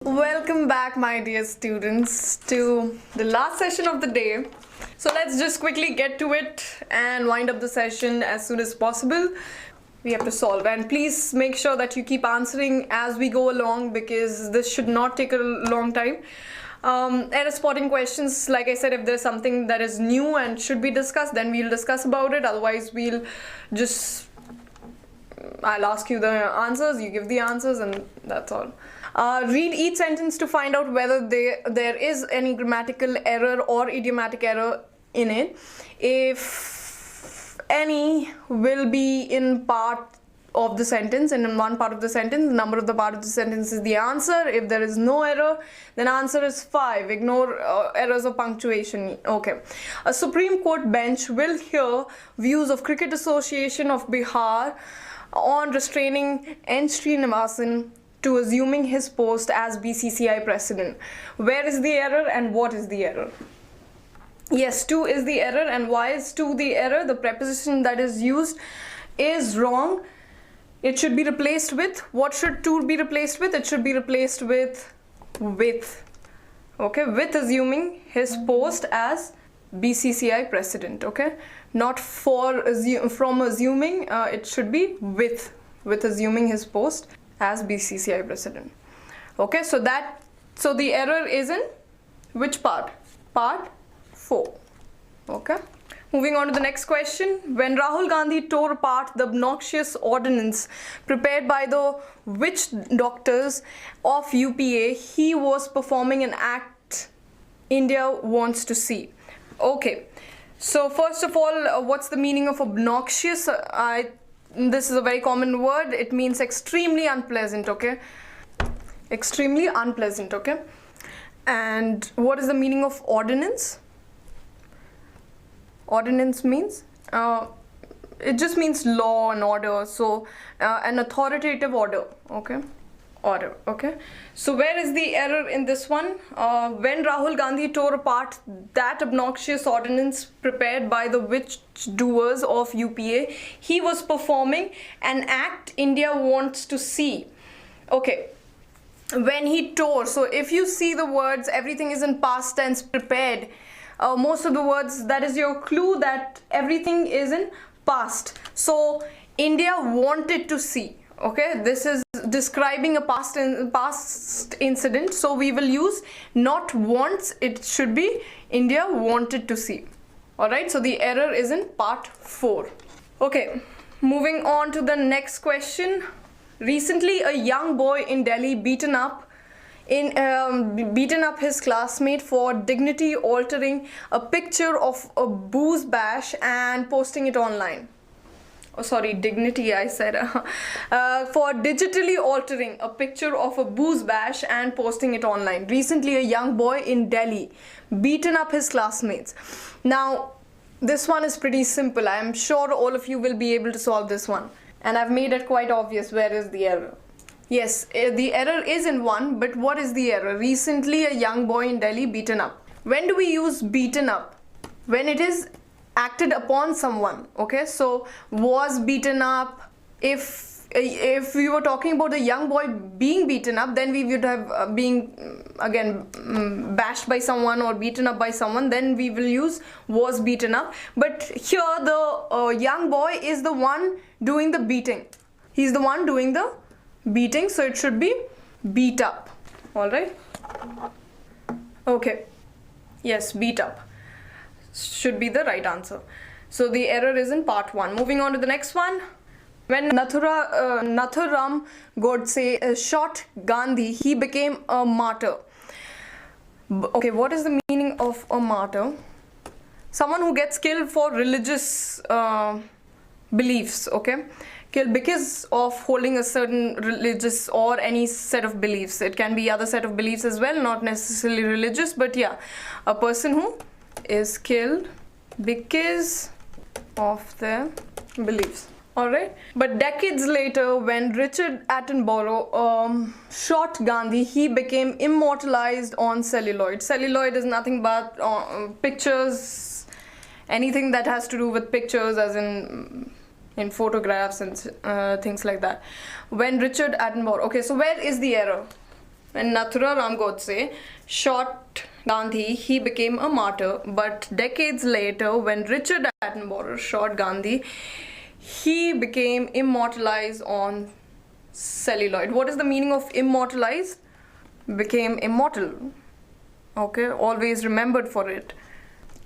Welcome back, my dear students, to the last session of the day. So let's just quickly get to it and wind up the session as soon as possible. We have to solve, and please make sure that you keep answering as we go along, because this should not take a long time. Error spotting questions, like I said, if there's something that is new and should be discussed, then we'll discuss about it. Otherwise, I'll ask you the answers, you give the answers, and that's all. Read each sentence to find out whether there is any grammatical error or idiomatic error in it. If any, will be in part of the sentence, and in one part of the sentence, the number of the part of the sentence is the answer. If there is no error, then answer is 5. Ignore errors of punctuation. Okay. A Supreme Court bench will hear views of Cricket Association of Bihar on restraining N. Srinivasan to assuming his post as BCCI president. Where is the error and what is the error? Yes, 2 is the error. And why is 2 the error? The preposition that is used is wrong. It should be replaced with, what should 2 be replaced with? It should be replaced with. Okay, with assuming his post as BCCI president. Okay, not from assuming, it should be with assuming his post as BCCI president. Okay, so the error is in which part? Part 4. Okay, moving on to the next question. When Rahul Gandhi tore apart the obnoxious ordinance prepared by the witch doctors of UPA, he was performing an act India wants to see. Okay, so first of all, what's the meaning of obnoxious? This is a very common word. It means extremely unpleasant. Okay, extremely unpleasant. Okay, and what is the meaning of ordinance? Ordinance means it just means law and order. So an authoritative order. Okay, order. Okay, so where is the error in this one? When Rahul Gandhi tore apart that obnoxious ordinance prepared by the witch doers of UPA, he was performing an act India wants to see. Okay, when he tore, so if you see the words, everything is in past tense, prepared. Most of the words, that is your clue that everything is in past. So India wanted to see. Okay, this is describing a past incident, so we will use not wants. It should be India wanted to see. Alright, so the error is in part 4. Okay, moving on to the next question. Recently, a young boy in Delhi beaten up his classmate for dignity altering a picture of a booze bash and posting it online. Oh, sorry, dignity I said. For digitally altering a picture of a booze bash and posting it online. Recently, a young boy in Delhi beaten up his classmates. Now, this one is pretty simple. I am sure all of you will be able to solve this one. And I've made it quite obvious where is the error. Yes, the error is in 1, but what is the error? Recently, a young boy in Delhi beaten up. When do we use beaten up? When it is acted upon someone. Okay, so was beaten up. If we were talking about a young boy being beaten up, then we would have being again bashed by someone or beaten up by someone, then we will use was beaten up. But here the young boy is the one doing the beating. He's the one doing the beating, so it should be beat up. All right, okay, yes, beat up should be the right answer. So the error is in part 1. Moving on to the next one. When Nathuram Godse shot Gandhi, he became a martyr. Okay, what is the meaning of a martyr? Someone who gets killed for religious beliefs. Okay, killed because of holding a certain religious or any set of beliefs. It can be other set of beliefs as well, not necessarily religious, but yeah, a person who is killed because of their beliefs. Alright, but decades later, when Richard Attenborough shot Gandhi, he became immortalized on celluloid. Celluloid is nothing but pictures, anything that has to do with pictures, as in photographs and things like that. When Richard Attenborough. Okay, so where is the error? When Nathuram Godse shot Gandhi, he became a martyr. But decades later, when Richard Attenborough shot Gandhi, he became immortalized on celluloid. What is the meaning of immortalized? Became immortal. Okay, always remembered for it.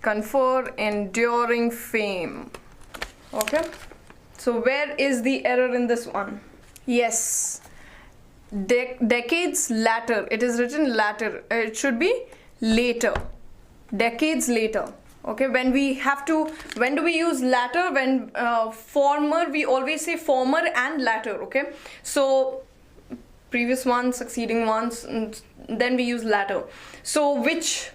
Confer enduring fame. Okay, so where is the error in this one? Yes, decades later. It is written later. It should be later. Decades later. Okay, when do we use latter? When former, we always say former and latter. Okay, so previous ones, succeeding ones, and then we use latter. So which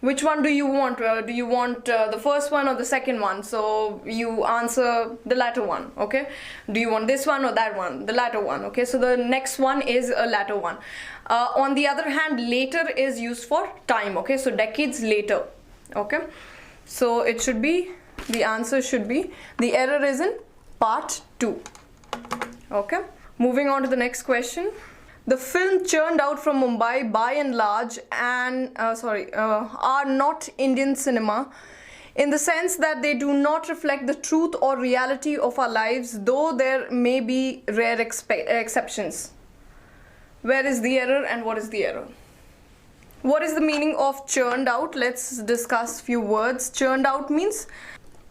one do you want? Do you want the first one or the second one? So you answer the latter one. Okay, do you want this one or that one? The latter one. Okay, so the next one is a latter one. On the other hand, later is used for time. Okay, so decades later. Okay, so it should be, the answer should be, the error is in part 2. Okay, moving on to the next question. The film churned out from Mumbai by and large are not Indian cinema in the sense that they do not reflect the truth or reality of our lives, though there may be rare exceptions. Where is the error and what is the error? What is the meaning of churned out? Let's discuss few words. Churned out means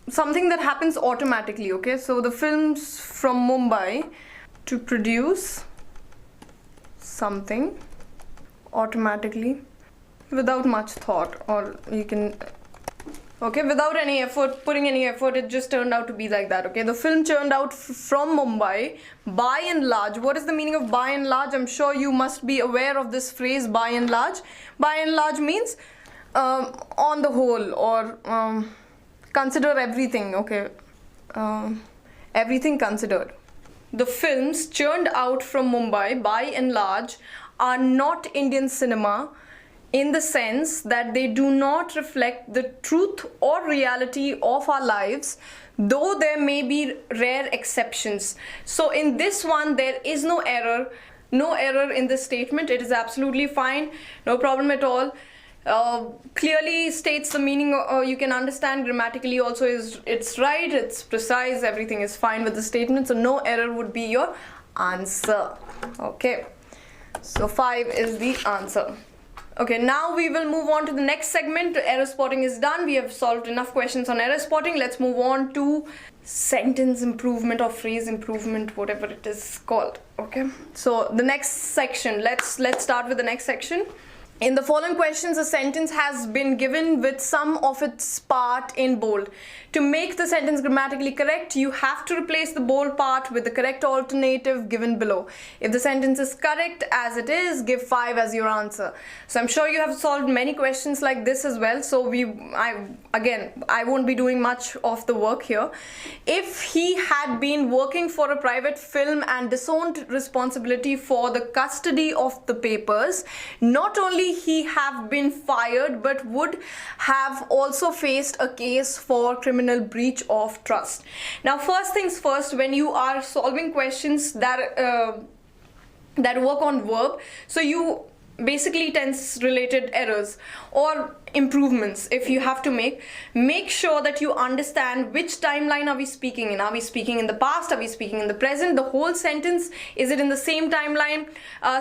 something that happens automatically. Okay, so the films from Mumbai to produce something automatically without much thought, or you can, okay, without any effort, putting any effort, it just turned out to be like that. Okay, the film churned out from Mumbai by and large. What is the meaning of by and large? I'm sure you must be aware of this phrase, by and large. By and large means on the whole, or consider everything. Okay, everything considered. The films churned out from Mumbai by and large are not Indian cinema in the sense that they do not reflect the truth or reality of our lives, though there may be rare exceptions. So in this one, there is no error. No error in this statement. It is absolutely fine. No problem at all. Clearly states the meaning. You can understand grammatically also, it's right, it's precise, everything is fine with the statement, so no error would be your answer. Okay, so 5 is the answer. Okay, now we will move on to the next segment. Error spotting is done. We have solved enough questions on error spotting. Let's move on to sentence improvement or phrase improvement, whatever it is called. Okay, so the next section, let's start with the next section. In the following questions, a sentence has been given with some of its part in bold. To make the sentence grammatically correct, you have to replace the bold part with the correct alternative given below. If the sentence is correct as it is, give 5 as your answer. So I'm sure you have solved many questions like this as well. So I won't be doing much of the work here. If he had been working for a private film and disowned responsibility for the custody of the papers, not only he have been fired but would have also faced a case for criminal breach of trust. Now, first things first, when you are solving questions that work on verb, so you basically tense related errors or improvements, if you have to make sure that you understand which timeline are we speaking in. Are we speaking in the past? Are we speaking in the present? The whole sentence, is it in the same timeline?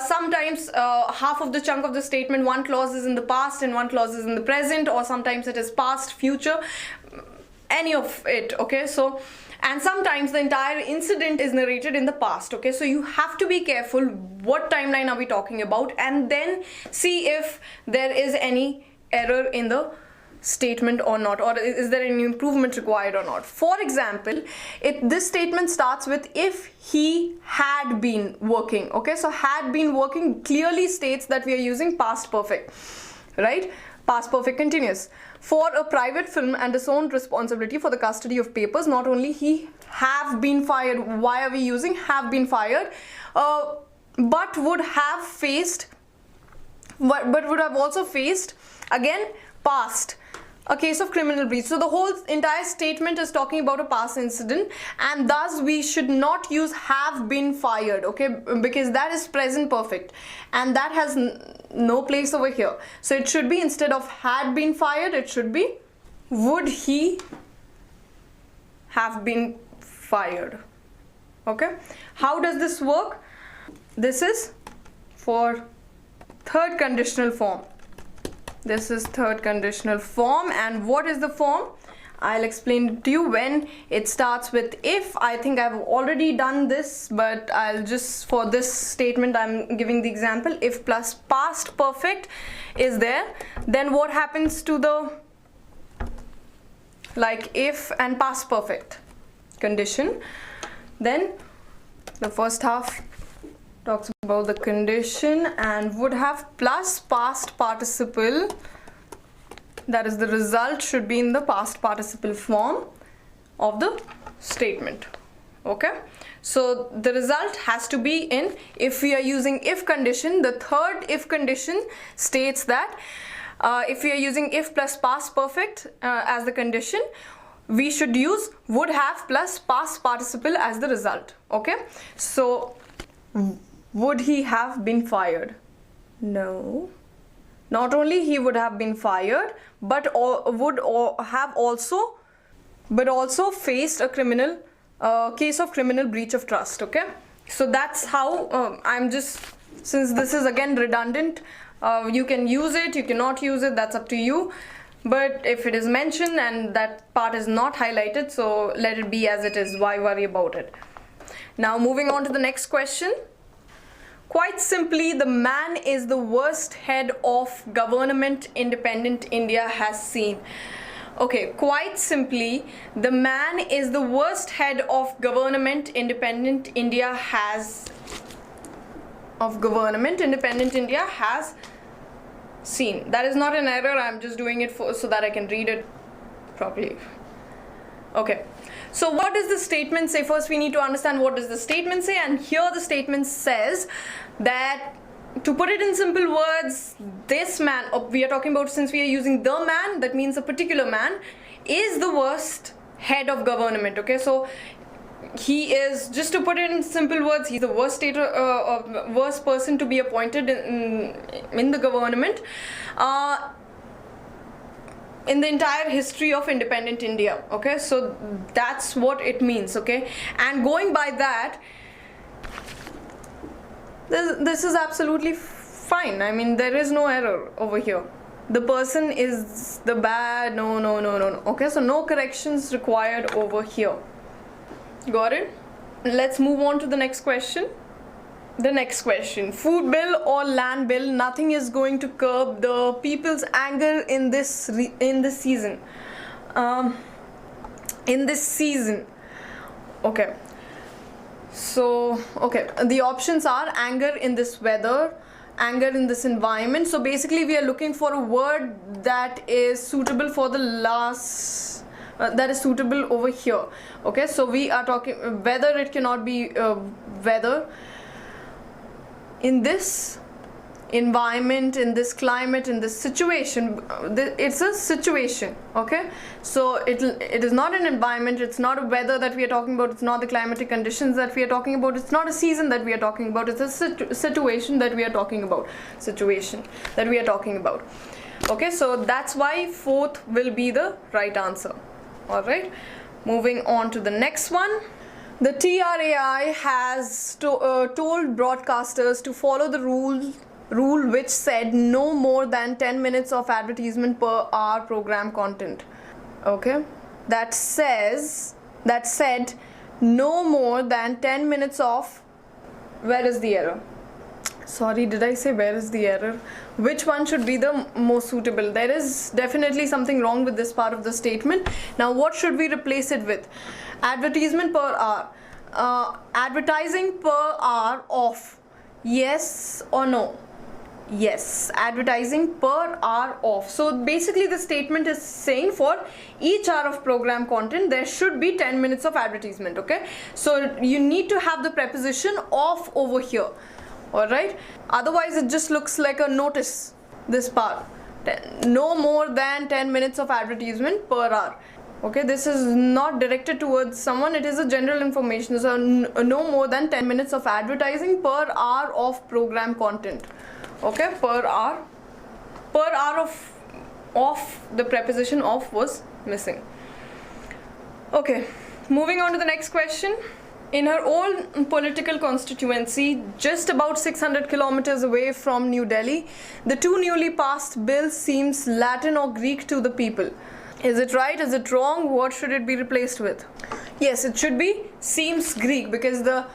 Sometimes half of the chunk of the statement, one clause is in the past and one clause is in the present, or sometimes it is past, future, any of it. Okay, so, and sometimes the entire incident is narrated in the past. Okay, so you have to be careful what timeline are we talking about, and then see if there is any error in the statement or not, or is there any improvement required or not. For example, this statement starts with if he had been working. Okay, so had been working clearly states that we are using past perfect, right? Past perfect continuous. For a private film and disowned responsibility for the custody of papers, not only he have been fired. Why are we using have been fired? But would have faced, but would have also faced, again, past a case of criminal breach. So the whole entire statement is talking about a past incident, and thus we should not use have been fired, okay, because that is present perfect and that has no place over here. So it should be, instead of had been fired, it should be would he have been fired. Okay, how does this work? This is for third conditional form. This is third conditional form, and what is the form? I'll explain it to you. When it starts with if, I think I've already done this, but I'll just, for this statement, I'm giving the example. If plus past perfect is there, then what happens to the, like, if and past perfect condition? Then the first half talks about the condition and would have plus past participle, that is the result should be in the past participle form of the statement. Okay, so the result has to be in, if we are using if condition, the third if condition states that if we are using if plus past perfect as the condition, we should use would have plus past participle as the result. Okay, so would he have been fired? No. Not only he would have been fired, but would have also faced a criminal case of criminal breach of trust. Okay, so that's how I'm just, since this is again redundant, you can use it, you cannot use it, that's up to you. But if it is mentioned and that part is not highlighted, so let it be as it is. Why worry about it? Now moving on to the next question. Quite simply, the man is the worst head of government independent India has seen. Okay, quite simply, the man is the worst head of government independent India has seen. That is not an error, I'm just doing it so that I can read it properly. Okay, so what does the statement say? First we need to understand what does the statement say, and here the statement says that, to put it in simple words, this man, we are talking about, since we are using the man, that means a particular man, is the worst head of government. Okay, so he is, just to put it in simple words, he's the worst worst person to be appointed in the government in the entire history of independent India. Okay, so that's what it means. Okay, and going by that, this is absolutely fine. I mean, there is no error over here. The person is the bad, no. Okay, so no corrections required over here. Got it? Let's move on to the next question. The next question: food bill or land bill, nothing is going to curb the people's anger in this season. Okay, so the options are anger in this weather, anger in this environment. So basically we are looking for a word that is suitable for the last that is suitable over here. Okay, so we are talking whether, it cannot be weather. In this environment, in this climate, in this situation, it's a situation. Okay, so it is not an environment, it's not a weather that we are talking about, it's not the climatic conditions that we are talking about, it's not a season that we are talking about, it's a situation that we are talking about. Okay, so that's why fourth will be the right answer. Alright, moving on to the next one. The TRAI has told broadcasters to follow the rule which said no more than 10 minutes of advertisement per hour program content. Okay, that said no more than 10 minutes of, where is the error? Sorry, did I say where is the error? Which one should be the most suitable? There is definitely something wrong with this part of the statement. Now what should we replace it with? Advertisement per hour. Advertising per hour of, yes or no? Yes, advertising per hour of. So basically the statement is saying for each hour of program content there should be 10 minutes of advertisement. Okay, so you need to have the preposition of over here. Alright, otherwise it just looks like a notice, this part. No more than 10 minutes of advertisement per hour. Okay, this is not directed towards someone, it is a general information. So no more than 10 minutes of advertising per hour of program content. Okay, per hour of the preposition of was missing. Okay, moving on to the next question. In her own political constituency, just about 600 kilometers away from New Delhi, the two newly passed bills seems Latin or Greek to the people. Is it right? Is it wrong? What should it be replaced with? Yes, it should be seems Greek, because the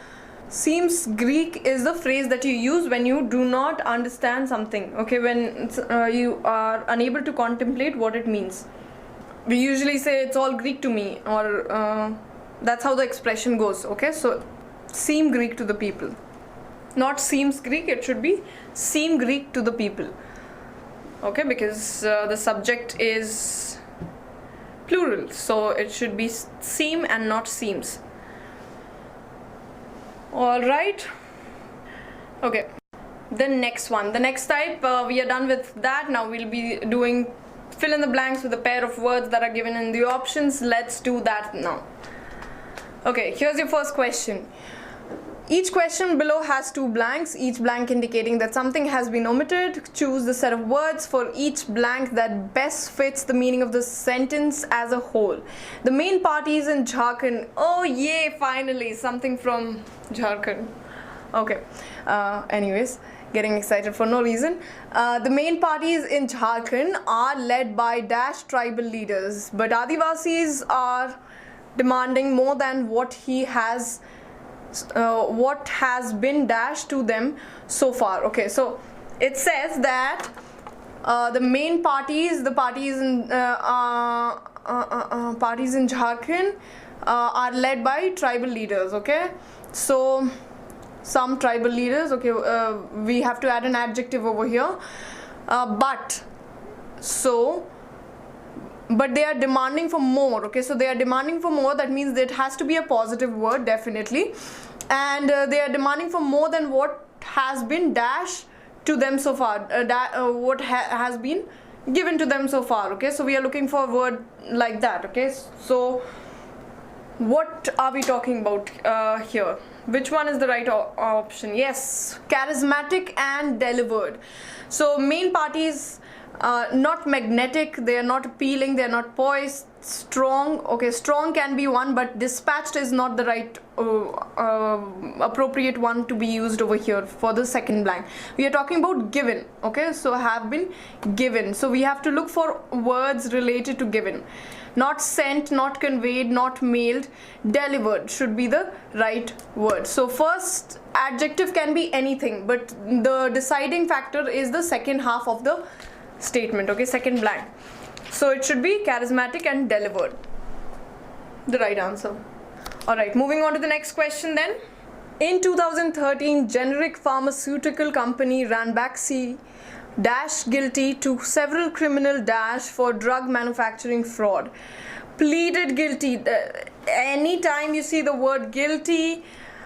seems Greek is the phrase that you use when you do not understand something. Okay, when you are unable to contemplate what it means. We usually say it's all Greek to me, or that's how the expression goes. Okay, so seem Greek to the people, not seems Greek, it should be seem Greek to the people. Okay, because the subject is plural, so it should be seem and not seems. All right. Okay, the next one, the next type, we are done with that. Now we'll be doing fill in the blanks with a pair of words that are given in the options. Let's do that now. Okay, here's your first question. Each question below has two blanks, each blank indicating that something has been omitted. Choose the set of words for each blank that best fits the meaning of the sentence as a whole. The main party is in Jharkhand. Oh yay, finally something from Jharkhand. Okay, anyways, getting excited for no reason. The main parties in Jharkhand are led by dash tribal leaders, but Adivasis are demanding more than what has been dashed to them so far. Okay, so it says that the main parties, the parties in Jharkhand are led by tribal leaders. Okay, so some tribal leaders. Okay, we have to add an adjective over here, but they are demanding for more. Okay, so they are demanding for more, that means that it has to be a positive word definitely, and they are demanding for more than what has been dashed to them so far, has been given to them so far. Okay, so we are looking for a word like that. Okay, so what are we talking about here? Which one is the right option? Yes, charismatic and delivered. So main parties, not magnetic, they are not appealing, they are not poised. Strong, okay, strong can be one, but dispatched is not the right appropriate one to be used over here for the second blank. We are talking about given. Okay, so have been given, so we have to look for words related to given. Not sent, not conveyed, not mailed. Delivered should be the right word. So first adjective can be anything, but the deciding factor is the second half of the statement. Okay, second blank, so it should be charismatic and delivered, the right answer. All right, moving on to the next question then. In 2013, generic pharmaceutical company Ranbaxy dash guilty to several criminal dash for drug manufacturing fraud. Pleaded guilty. Anytime you see the word guilty,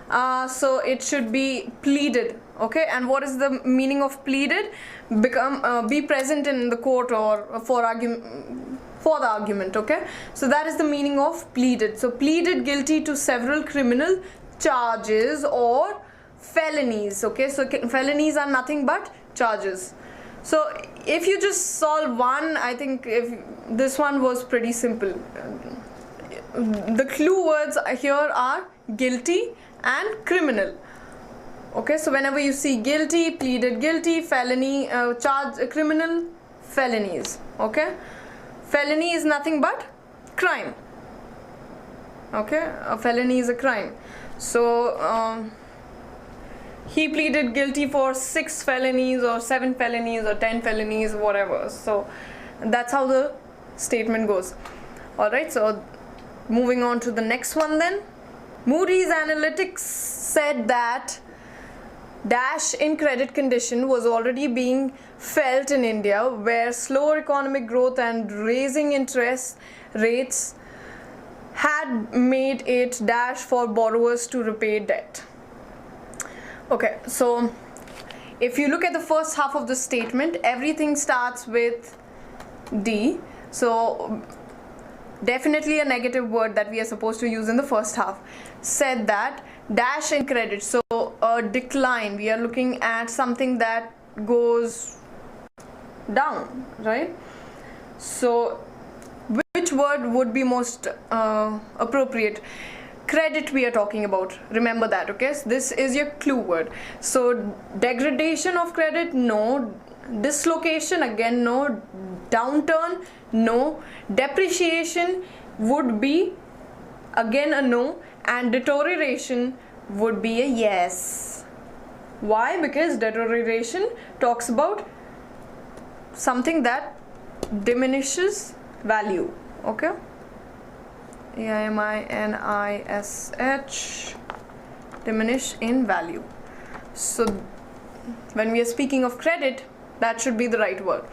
so it should be pleaded. Okay, and what is the meaning of pleaded? Be present in the court or for the argument. Okay, so that is the meaning of pleaded. So pleaded guilty to several criminal charges or felonies. Okay, so felonies are nothing but charges. So if you just solve one, I think if this one was pretty simple. The clue words here are guilty and criminal. Okay, so whenever you see guilty, pleaded guilty, felony, criminal, felonies. Okay, felony is nothing but crime. Okay, a felony is a crime. So he pleaded guilty for 6 felonies or 7 felonies or 10 felonies, whatever. So that's how the statement goes. Alright, so moving on to the next one then. Moody's Analytics said that dash in credit condition was already being felt in India, where slower economic growth and raising interest rates had made it dash for borrowers to repay debt. Okay, so if you look at the first half of the statement, everything starts with D. So definitely a negative word that we are supposed to use in the first half. Said that dash in credit, so a decline. We are looking at something that goes down, right? So which word would be most appropriate? Credit we are talking about, remember that, okay? So this is your clue word. So degradation of credit, no. Dislocation, again no. Downturn, no. Depreciation would be again a no, and deterioration would be a yes. Why? Because deterioration talks about something that diminishes value, okay? A-I-M-I-N-I-S-H, diminish in value. So when we are speaking of credit, that should be the right word.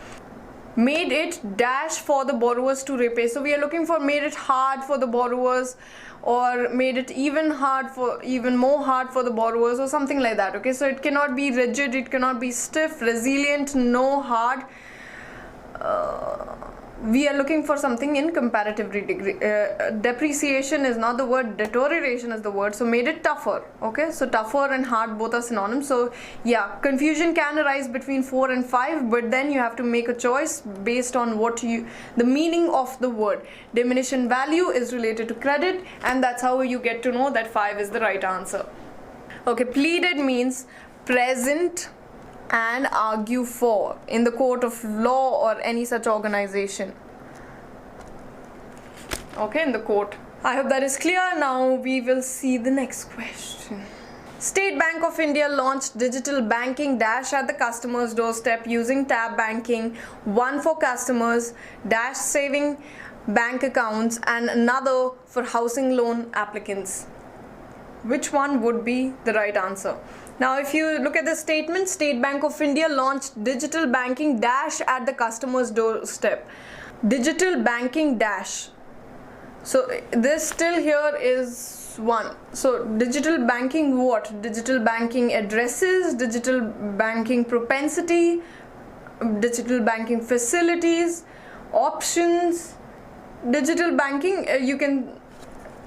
Made it dash for the borrowers to repay. So we are looking for made it hard for the borrowers, or made it even more hard for the borrowers, or something like that, okay? So it cannot be rigid, it cannot be stiff. Resilient, no. Hard, we are looking for something in comparative degree. Depreciation is not the word, deterioration is the word. So made it tougher, okay? So tougher and hard both are synonyms. So yeah, confusion can arise between 4 and 5, but then you have to make a choice based on what the meaning of the word. Diminish in value is related to credit, and that's how you get to know that 5 is the right answer. Okay, pleaded means present and argue for in the court of law or any such organization, okay, in the court. I hope that is clear. Now we will see the next question. State Bank of India launched digital banking dash at the customer's doorstep using tab banking, one for customers dash saving bank accounts and another for housing loan applicants. Which one would be the right answer? Now if you look at the statement, State Bank of India launched digital banking dash at the customer's doorstep. Digital banking dash. So this still here is one. So digital banking what? Digital banking addresses, digital banking propensity, digital banking facilities, options. Digital banking, you can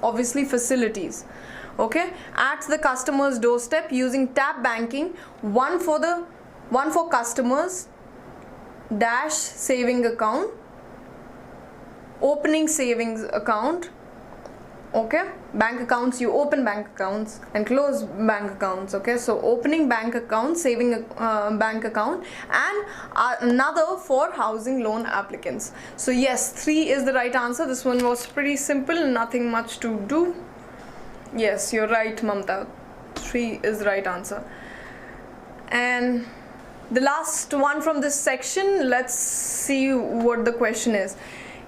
obviously facilities. Okay, at the customer's doorstep using tab banking, one for customers dash saving account, opening savings account, okay? Bank accounts, you open bank accounts and close bank accounts, okay? So opening bank account, saving bank account, and another for housing loan applicants. So yes, 3 is the right answer. This one was pretty simple, nothing much to do. Yes, you're right, Mamta. 3 is the right answer. And the last one from this section, let's see what the question is.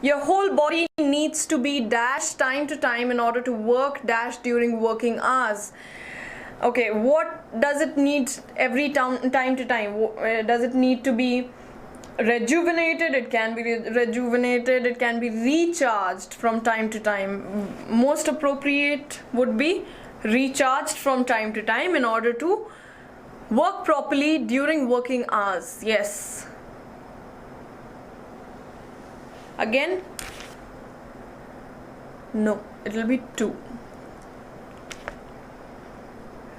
Your whole body needs to be dash time to time in order to work dash during working hours. Okay, what does it need every time to time? Does it need to be rejuvenated? It can be rejuvenated, it can be recharged from time to time. Most appropriate would be recharged from time to time in order to work properly during working hours. Yes. Again, no, it will be 2.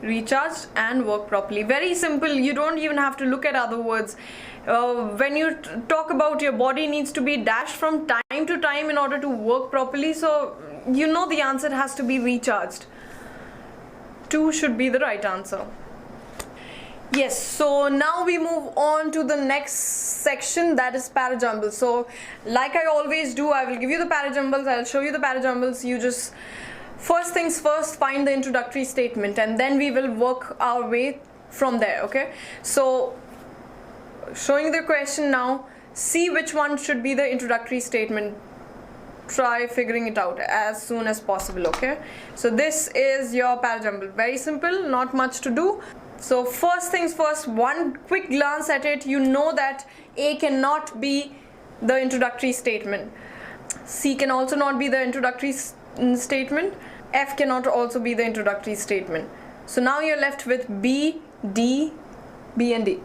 Recharged and work properly. Very simple. You don't even have to look at other words. When you talk about your body needs to be dashed from time to time in order to work properly, so you know the answer has to be recharged. 2 should be the right answer. Yes, so now we move on to the next section, that is parajumbles. So like I always do, I will give you the parajumbles, I'll show you the parajumbles. You just, first things first, find the introductory statement and then we will work our way from there, okay? So showing the question now, see which one should be the introductory statement. Try figuring it out as soon as possible, okay? So this is your parajumble. Very simple, not much to do. So first things first, one quick glance at it, you know that A cannot be the introductory statement. C can also not be the introductory statement. F cannot also be the introductory statement. So now you're left with B, D, B and D.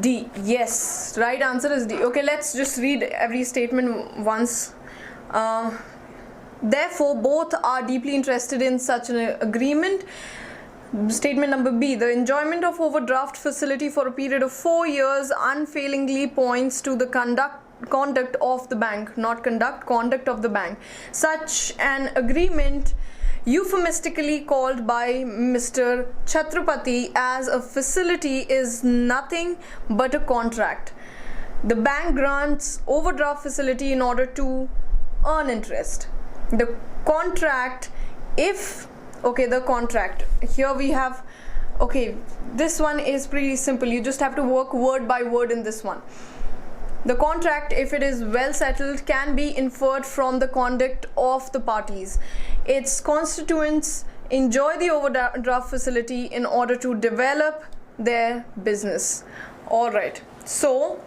D. Yes, right answer is D. Okay, let's just read every statement once. Therefore, both are deeply interested in such an agreement. Statement number B. The enjoyment of overdraft facility for a period of 4 years unfailingly points to the conduct of the bank, not conduct of the bank. Such an agreement, euphemistically called by Mr. Chhatrapati as a facility, is nothing but a contract. The bank grants overdraft facility in order to earn interest. The contract, the contract, here we have, this one is pretty simple. You just have to work word by word in this one. The contract, if it is well settled, can be inferred from the conduct of the parties. Its constituents enjoy the overdraft facility in order to develop their business. Alright, so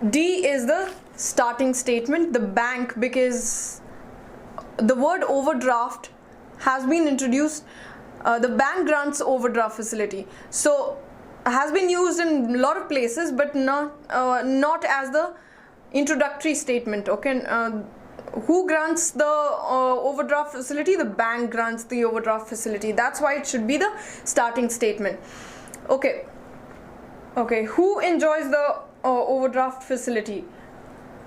D is the starting statement, the bank, because the word overdraft has been introduced. The bank grants overdraft facility, so has been used in a lot of places, but not as the introductory statement. Who grants the overdraft facility? The bank grants the overdraft facility. That's why it should be the starting statement. Who enjoys the overdraft facility?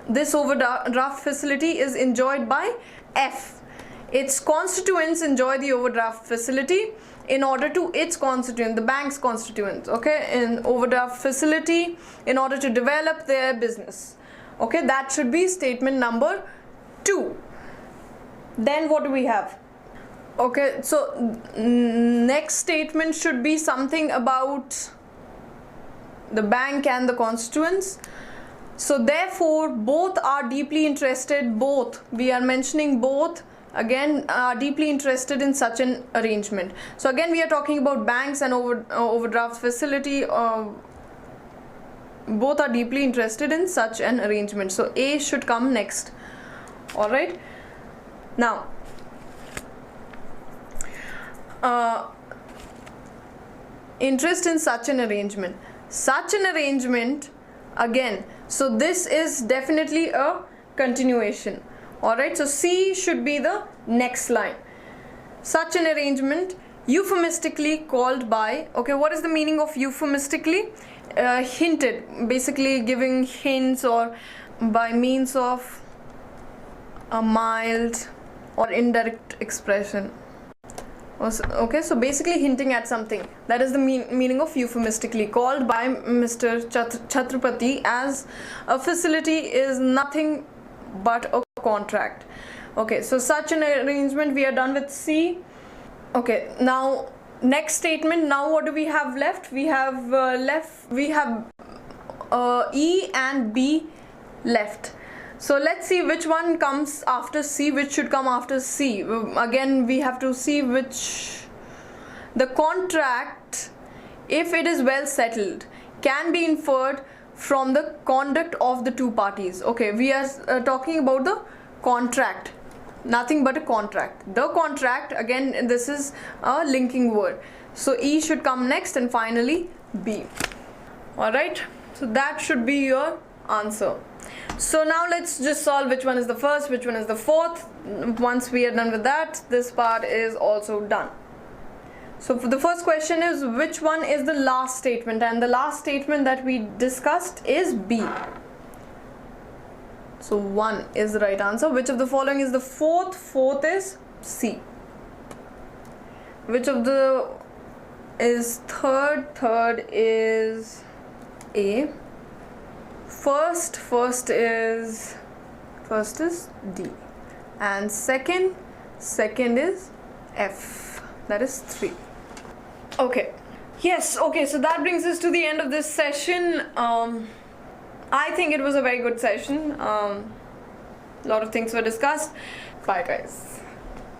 This overdraft facility is enjoyed by F. Its constituents enjoy the overdraft facility in order to its constituent, the bank's constituents, in overdraft facility in order to develop their business. That should be statement number 2. Then what do we have? So next statement should be something about the bank and the constituents. So therefore, both are deeply interested, we are mentioning both, again, are deeply interested in such an arrangement. So again, we are talking about banks and overdraft facility. Both are deeply interested in such an arrangement. So A should come next. Alright. Now, interest in such an arrangement. Such an arrangement, again, so this is definitely a continuation. Alright, so C should be the next line. Such an arrangement, euphemistically called by, what is the meaning of euphemistically? Hinted, basically giving hints or by means of a mild or indirect expression. So basically hinting at something. That is the meaning of euphemistically, called by Mr. Chhatrapati as a facility is nothing but a contract. So such an arrangement, we are done with C. Now next statement. Now what do we have left? We have E and B left. So let's see which one comes after C, which should come after C. Again, we have to see which. The contract, if it is well settled, can be inferred from the conduct of the two parties. We are talking about the contract, nothing but a contract. The contract, again, this is a linking word. So E should come next, and finally B. Alright, so that should be your answer. So now let's just solve which one is the first, which one is the fourth. Once we are done with that, this part is also done. So for the first question is, which one is the last statement? And the last statement that we discussed is B. So 1 is the right answer. Which of the following is the fourth? Fourth is C. Which of the is third? Third is A. First is D, and second is F. That is 3. Yes. So that brings us to the end of this session. I think it was a very good session. A lot of things were discussed. Bye, guys.